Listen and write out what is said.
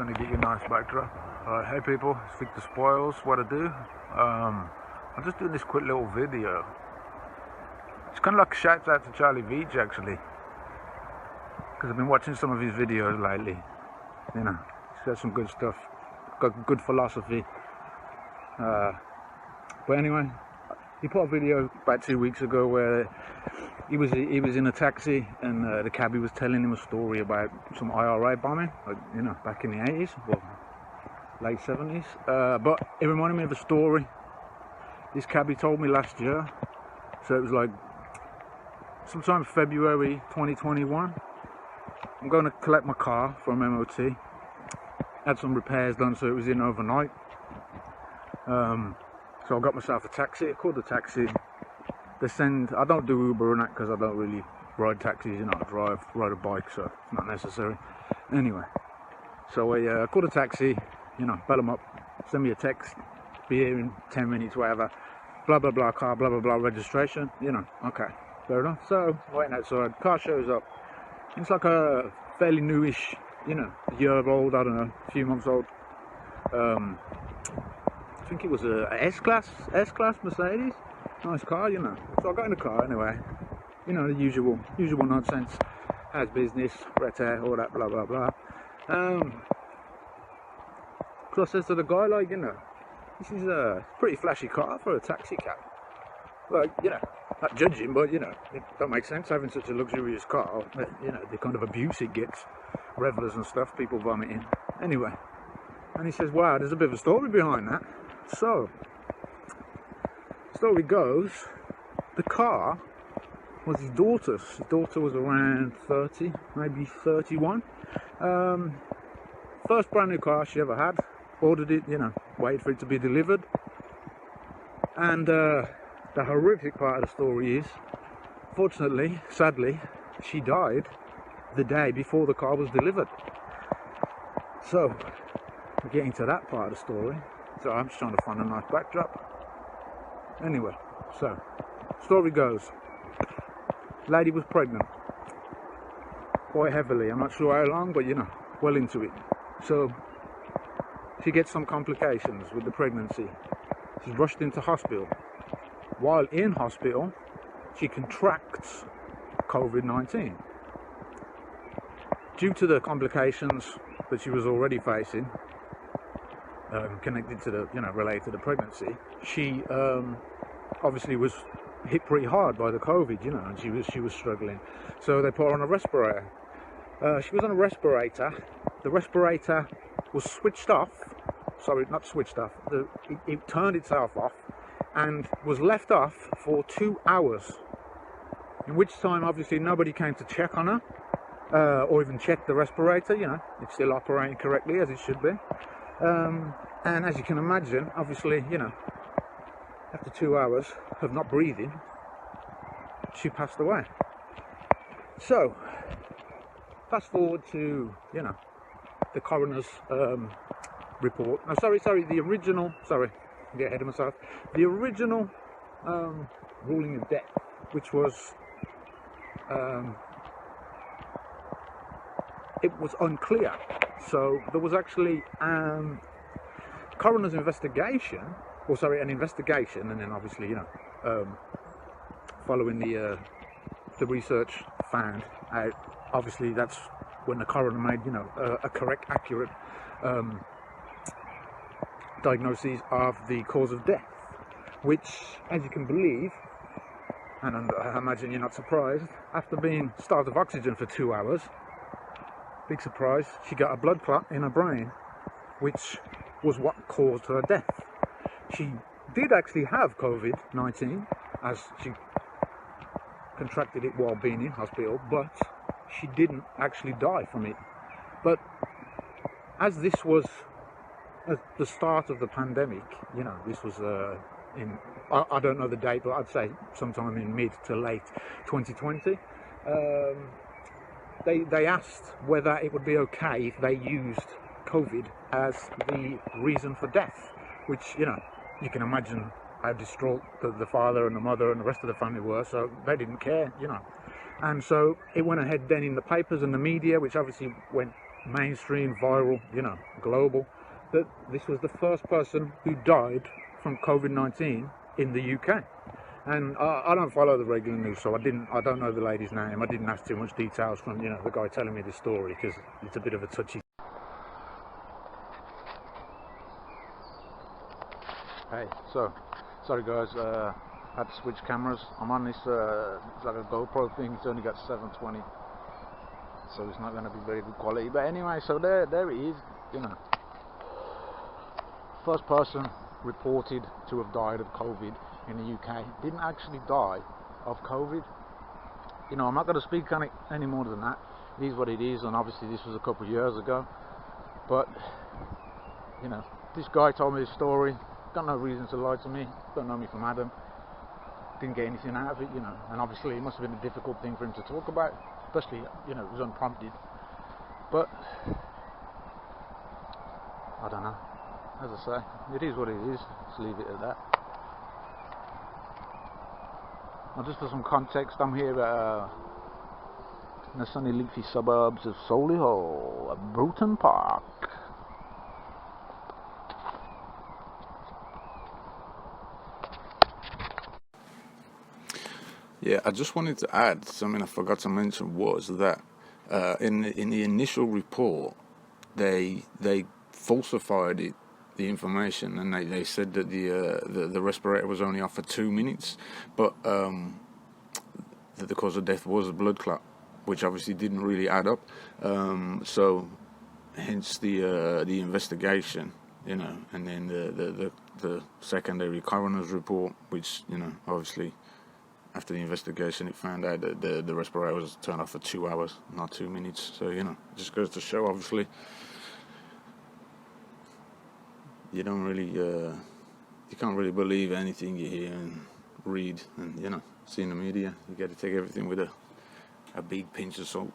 Gonna get you a nice backdrop. Hey people, it's VicTORSPOILS. What I do? I'm just doing this quick little video. It's kind of like a shout out to Charlie Veach actually, because I've been watching some of his videos lately. You know, he's got some good stuff, got good philosophy. But anyway, he put a video about 2 weeks ago where he was in a taxi and the cabbie was telling him a story about some IRA bombing, like, you know, back in the 80s, well, late 70s. But it reminded me of a story this cabbie told me last year. So it was like sometime February 2021. I'm going to collect my car from MOT. Had some repairs done, so it was in overnight. So I got myself a taxi. I called the taxi. They send, I don't do Uber and that because I don't really ride taxis, you know, I ride a bike, so it's not necessary. Anyway, so I called a taxi, you know, bell them up, send me a text, be here in 10 minutes, whatever, blah, blah, blah, car, blah, blah, blah, registration, you know, okay, fair enough. So, waiting outside, car shows up. It's like a fairly newish, you know, a year old, I don't know, a few months old. I think it was a S-Class Mercedes. Nice car, you know. So I got in the car anyway. You know, the usual nonsense. How's business, red-hair, all that, blah, blah, blah. So I says to the guy, like, you know, this is a pretty flashy car for a taxi cab. Like, you know, not judging, but, you know, it don't make sense having such a luxurious car. You know, the kind of abuse it gets. Revelers and stuff, people vomiting. Anyway. And he says, wow, there's a bit of a story behind that. So, story goes, the car was his daughter's. His daughter was around 30, maybe 31. First brand new car she ever had. Ordered it, you know, waited for it to be delivered. And the horrific part of the story is, fortunately, sadly, she died the day before the car was delivered. So, we're getting to that part of the story. So I'm just trying to find a nice backdrop. Anyway, so story goes, lady was pregnant quite heavily. I'm not sure how long, but you know, well into it. So she gets some complications with the pregnancy. She's rushed into hospital. While in hospital, she contracts COVID-19. Due to the complications that she was already facing, connected to the, you know, related to the pregnancy, she obviously was hit pretty hard by the COVID, you know, and she was struggling. So they put her on a respirator. She was on a respirator. The respirator was switched off. Sorry, not switched off. It turned itself off and was left off for 2 hours. In which time, obviously, nobody came to check on her or even check the respirator. You know, it's still operating correctly as it should be. And as you can imagine, obviously, you know, after 2 hours of not breathing, she passed away. So, fast forward to, you know, the coroner's report. No, sorry, the original, sorry, I get ahead of myself. The original ruling of death, which was, it was unclear. So there was actually coroner's investigation, or sorry, an investigation, and then obviously, you know, following the research found out. Obviously, that's when the coroner made, you know, a correct, accurate diagnosis of the cause of death, which, as you can believe, and I imagine you're not surprised, after being starved of oxygen for 2 hours. Big surprise, she got a blood clot in her brain, which was what caused her death. She did actually have COVID-19, as she contracted it while being in hospital, but she didn't actually die from it. But as this was at the start of the pandemic, you know, this was in, I don't know the date, but I'd say sometime in mid to late 2020, they asked whether it would be okay if they used COVID as the reason for death, which, you know, you can imagine how distraught the father and the mother and the rest of the family were, so they didn't care, you know. And so it went ahead then in the papers and the media, which obviously went mainstream, viral, you know, global, that this was the first person who died from COVID-19 in the UK. And I don't follow the regular news, so I don't know the lady's name. I didn't ask too much details from, you know, the guy telling me the story, because it's a bit of a touchy. Hey, so sorry guys, I had to switch cameras. I'm on this it's like a GoPro thing. It's only got 720, so it's not going to be very good quality. But anyway, so there it is. You know, first person reported to have died of COVID in the UK. Didn't actually die of COVID. You know, I'm not going to speak on it any more than that. It is what it is, and obviously this was a couple of years ago. But you know, this guy told me this story. Got no reason to lie to me. Don't know me from Adam. Didn't get anything out of it, you know. And obviously it must have been a difficult thing for him to talk about, especially, you know, it was unprompted. But I don't know. As I say, it is what it is. Let's leave it at that. Now, just for some context, I'm here in the sunny, leafy suburbs of Solihull, at Bruton Park. Yeah, I just wanted to add something I forgot to mention, was that in the initial report, they falsified the information, and they said that the respirator was only off for 2 minutes, but that the cause of death was a blood clot, which obviously didn't really add up. So hence the investigation, you know, and then the secondary coroner's report, which, you know, obviously, after the investigation, it found out that the respirator was turned off for 2 hours, not 2 minutes. So, you know, it just goes to show, obviously, you don't really, you can't really believe anything you hear and read and, you know, see in the media. You got to take everything with a big pinch of salt.